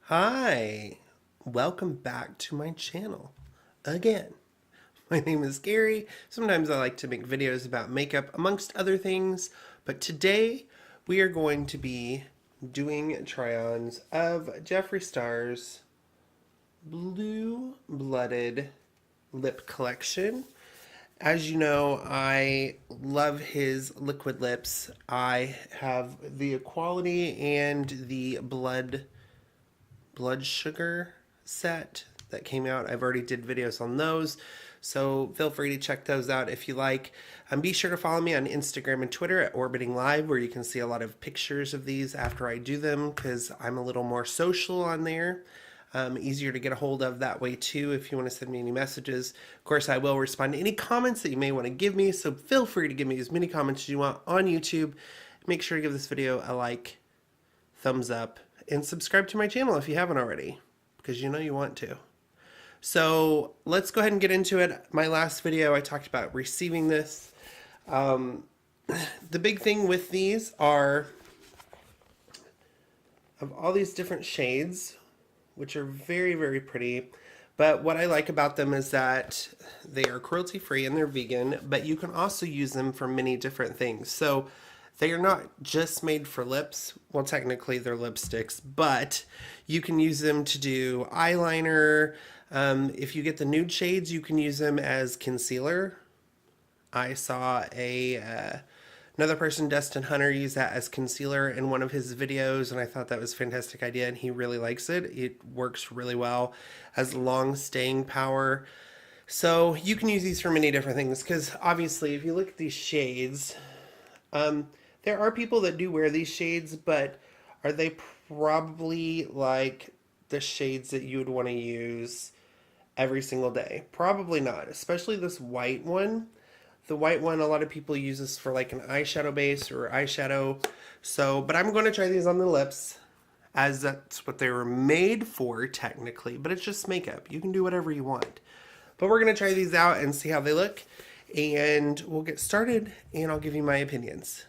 Hi, welcome back to my channel again. My name is Gary. Sometimes I like to make videos about makeup amongst other things, but today we are going to be doing try-ons of Jeffree Star's Blue Blooded lip collection. As you know, I love his liquid lips. I have the Equality and the blood sugar set that came out. I've already did videos on those, so feel free to check those out if you like. Be sure to follow me on Instagram and Twitter at Orbiting Live, where you can see a lot of pictures of these after I do them, because I'm a little more social on there. Easier to get a hold of that way too if you want to send me any messages. Of course, I will respond to any comments that you may want to give me, so feel free to give me as many comments as you want on YouTube. Make sure to give this video a like, thumbs up, and subscribe to my channel if you haven't already, because you know you want to. So let's go ahead and get into it. My last video, I talked about receiving this. The big thing with these are of all these different shades, which are very, very pretty. But what I like about them is that they are cruelty free and they're vegan, but you can also use them for many different things. So they are not just made for lips. Well, technically they're lipsticks, but you can use them to do eyeliner. If you get the nude shades, you can use them as concealer. I saw another person, Dustin Hunter, use that as concealer in one of his videos, and I thought that was a fantastic idea, and he really likes it. It works really well, has long staying power. So you can use these for many different things, because obviously if you look at these shades, there are people that do wear these shades, but are they probably like the shades that you would want to use every single day? Probably not, especially this white one. The white one, a lot of people use this for like an eyeshadow base or eyeshadow. So, but I'm going to try these on the lips, as that's what they were made for technically, but it's just makeup. You can do whatever you want. But we're going to try these out and see how they look, and we'll get started and I'll give you my opinions.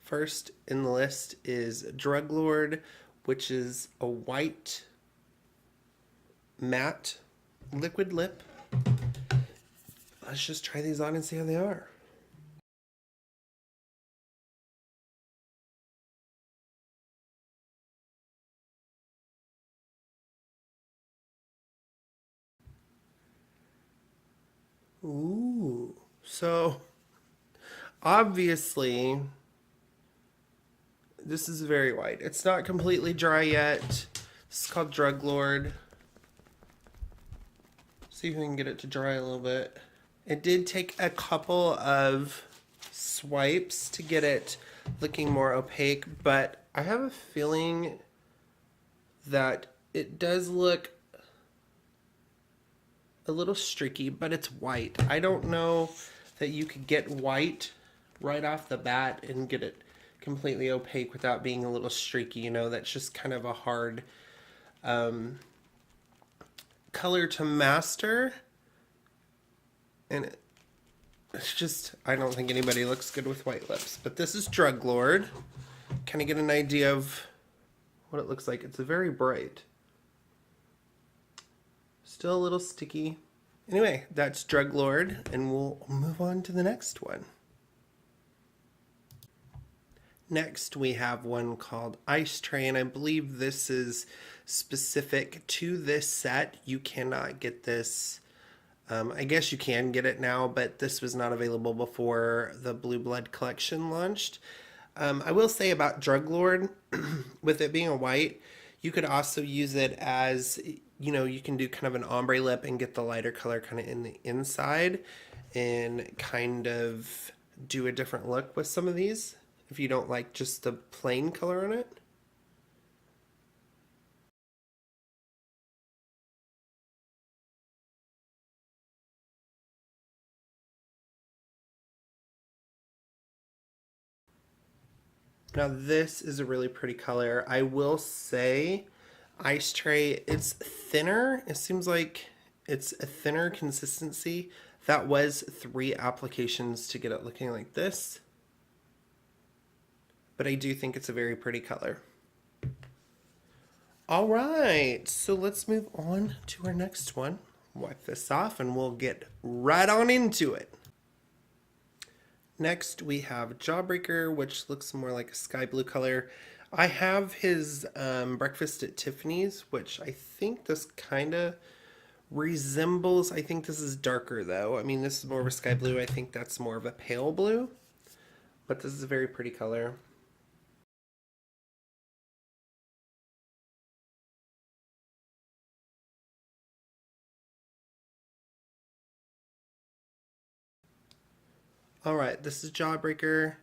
First in the list is Drug Lord, which is a white matte liquid lip. Let's just try these on and see how they are. Ooh, so obviously this is very white. It's not completely dry yet. This is called Drug Lord. See if we can get it to dry a little bit. It did take a couple of swipes to get it looking more opaque, but I have a feeling that it does look a little streaky, but it's white. I don't know that you could get white right off the bat and get it completely opaque without being a little streaky. You know, that's just kind of a hard color to master. And it's just, I don't think anybody looks good with white lips. But this is Drug Lord. Kind of get an idea of what it looks like. It's very bright. Still a little sticky. Anyway, that's Drug Lord, and we'll move on to the next one. Next, we have one called Ice Tray, and I believe this is specific to this set. You cannot get this. I guess you can get it now, but this was not available before the Blue Blood collection launched. I will say about Drug Lord, with it being a white, you could also use it as, you know, you can do kind of an ombre lip and get the lighter color kind of in the inside and kind of do a different look with some of these if you don't like just the plain color on it. Now this is a really pretty color. I will say Ice Tray, it's thinner. It seems like it's a thinner consistency. That was 3 applications to get it looking like this. But I do think it's a very pretty color. All right, so let's move on to our next one. Wipe this off and we'll get right on into it. Next, we have Jawbreaker, which looks more like a sky blue color. I have his Breakfast at Tiffany's, which I think this kind of resembles. I think this is darker though. I mean, this is more of a sky blue. I think that's more of a pale blue, but this is a very pretty color. All right, this is Jawbreaker.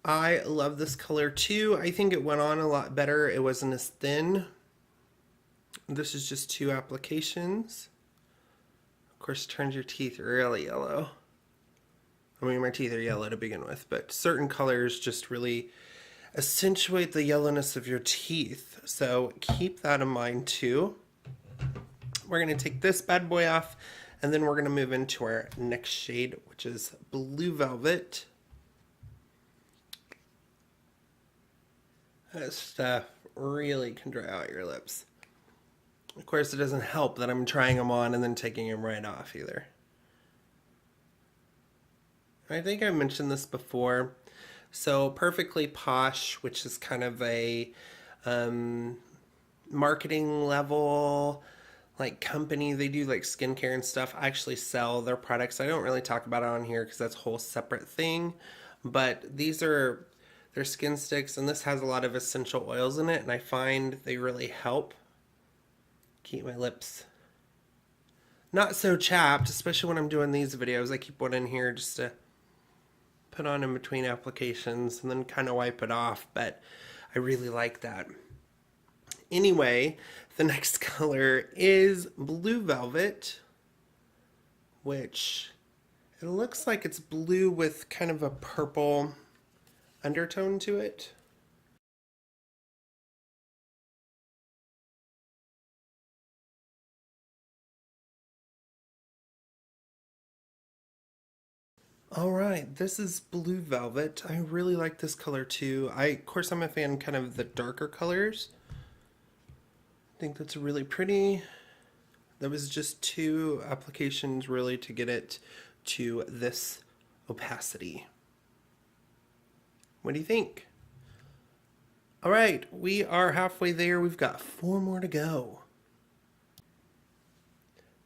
I love this color too. I think it went on a lot better. It wasn't as thin. This is just 2 applications. Of course, it turns your teeth really yellow. I mean, my teeth are yellow to begin with, but certain colors just really accentuate the yellowness of your teeth. So keep that in mind too. We're going to take this bad boy off, and then we're going to move into our next shade, which is Blue Velvet. That stuff really can dry out your lips. Of course, it doesn't help that I'm trying them on and then taking them right off either. I think I mentioned this before. So Perfectly Posh, which is kind of a marketing level like company. They do like skincare and stuff. I actually sell their products. I don't really talk about it on here because that's a whole separate thing. But these are their skin sticks, and this has a lot of essential oils in it, and I find they really help keep my lips not so chapped, especially when I'm doing these videos. I keep one in here just to put on in between applications and then kind of wipe it off, but I really like that. Anyway, the next color is Blue Velvet, which it looks like it's blue with kind of a purple undertone to it. All right, this is Blue Velvet. I really like this color too. Of course, I'm a fan kind of the darker colors. I think that's really pretty. That was just 2 applications really to get it to this opacity. What do you think? All right, we are halfway there. We've got 4 more to go.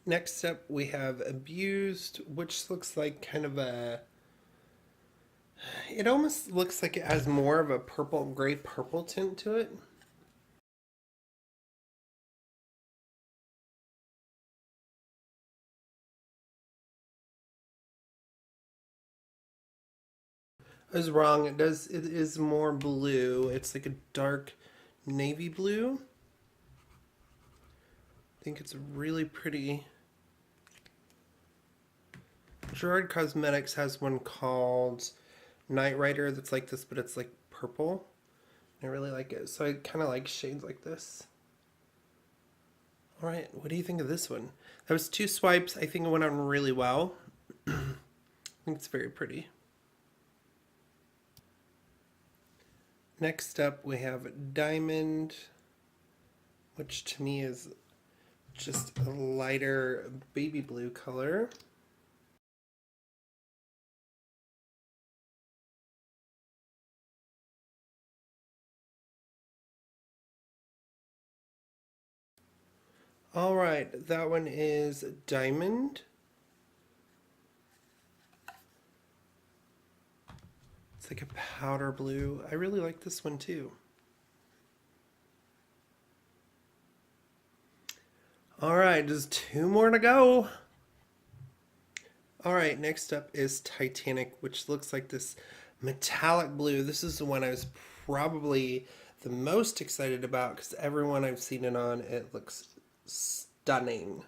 Next up, we have Abused, which looks like kind of a... It almost looks like it has more of a purple, gray purple tint to it. I was wrong. It is more blue. It's like a dark navy blue. I think it's really pretty. Gerard Cosmetics has one called Night Rider that's like this, but it's like purple. I really like it. So I kind of like shades like this. All right, what do you think of this one? That was 2 swipes. I think it went on really well. I think it's very pretty. Next up, we have Diamond, which to me is just a lighter baby blue color. All right, that one is Diamond. It's like a powder blue. I really like this one too. All right, just 2 more to go. All right, next up is Titanic, which looks like this metallic blue. This is the one I was probably the most excited about because everyone I've seen it on, it looks stunning.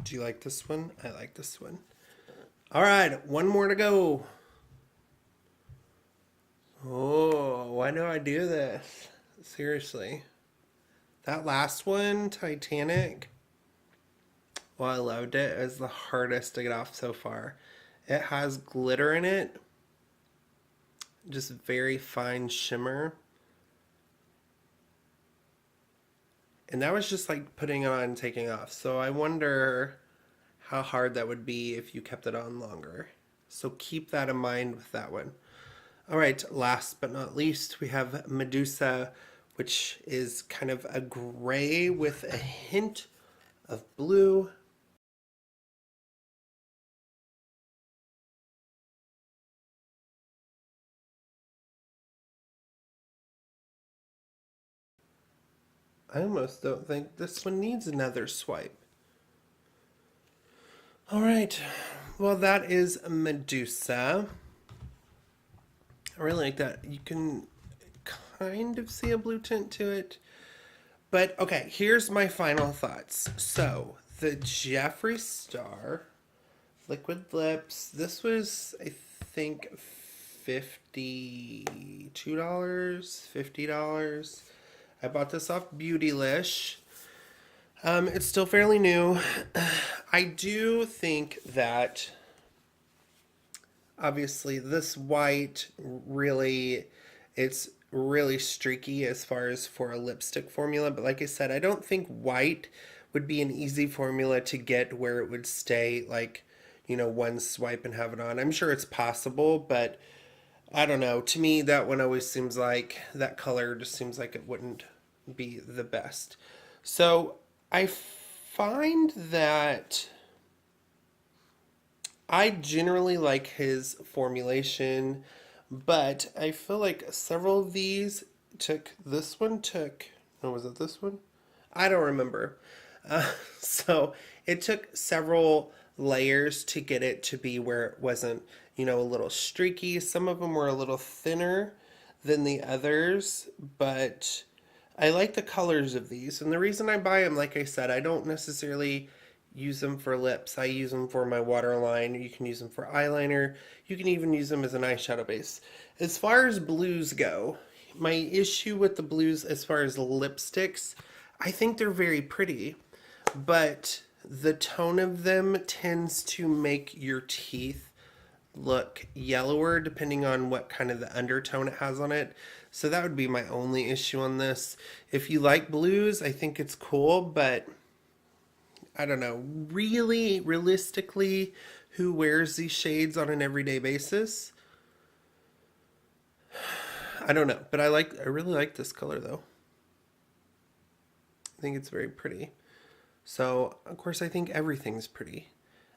Do you like this one? I like this one. All right, 1 more to go. Oh, why do I do this? Seriously. That last one, Titanic, Well, I loved it. It was the hardest to get off so far. It has glitter in it, just very fine shimmer. And that was just like putting it on and taking off. So I wonder how hard that would be if you kept it on longer. So keep that in mind with that one. All right, last but not least, we have Medusa, which is kind of a gray with a hint of blue. I almost don't think this one needs another swipe. All right, well, that is Medusa. I really like that. You can kind of see a blue tint to it. But okay, here's my final thoughts. So, the Jeffree Star Liquid Lips, this was, I think, $52, $50. I bought this off Beautylish. It's still fairly new. I do think that obviously this white really, it's really streaky as far as for a lipstick formula, but like I said, I don't think white would be an easy formula to get where it would stay like, you know, one swipe and have it on. I'm sure it's possible, but I don't know. To me, that one always seems like that color just seems like it wouldn't be the best. So I find that I generally like his formulation, but I feel like several of these no, was it this one? I don't remember. So it took several layers to get it to be where it wasn't, you know, a little streaky. Some of them were a little thinner than the others, but I like the colors of these. And the reason I buy them, like I said, I don't necessarily use them for lips. I use them for my waterline. You can use them for eyeliner. You can even use them as an eyeshadow base. As far as blues go, my issue with the blues as far as lipsticks, I think they're very pretty, but the tone of them tends to make your teeth look yellower depending on what kind of the undertone it has on it. So that would be my only issue on this. If you like blues, I think it's cool, but I don't know, really, realistically, who wears these shades on an everyday basis? I don't know, but I really like this color though. I think it's very pretty. So, of course, I think everything's pretty.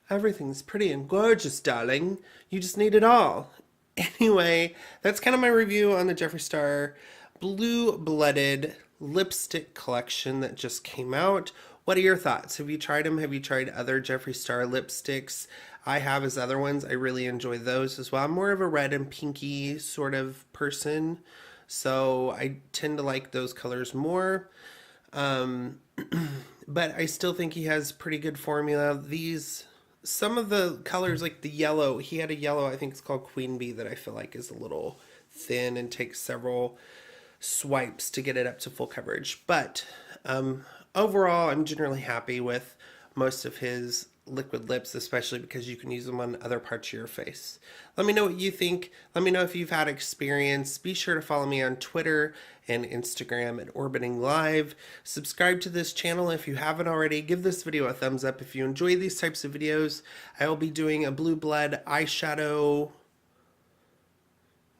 Everything's pretty and gorgeous, darling. You just need it all. Anyway, that's kind of my review on the Jeffree Star Blue Blooded lipstick collection that just came out. What are your thoughts? Have you tried them? Have you tried other Jeffree Star lipsticks? I have as other ones. I really enjoy those as well. I'm more of a red and pinky sort of person, so I tend to like those colors more. But I still think he has pretty good formula. Some of the colors, like the yellow, he had a yellow, I think it's called Queen Bee, that I feel like is a little thin and takes several swipes to get it up to full coverage. But overall, I'm generally happy with most of his liquid lips, especially because you can use them on other parts of your face. Let me know what you think. Let me know if you've had experience. Be sure to follow me on Twitter and Instagram at Orbiting Live. Subscribe to this channel if you haven't already. Give this video a thumbs up if you enjoy these types of videos. I will be doing a Blue Blood eyeshadow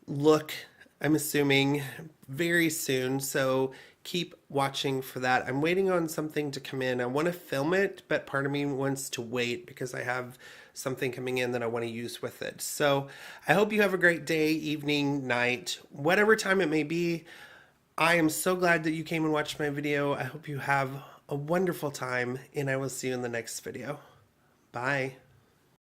look, I'm assuming, very soon, so keep watching for that. I'm waiting on something to come in. I want to film it, but part of me wants to wait because I have something coming in that I want to use with it. So I hope you have a great day, evening, night, whatever time it may be. I am so glad that you came and watched my video. I hope you have a wonderful time, and I will see you in the next video. Bye.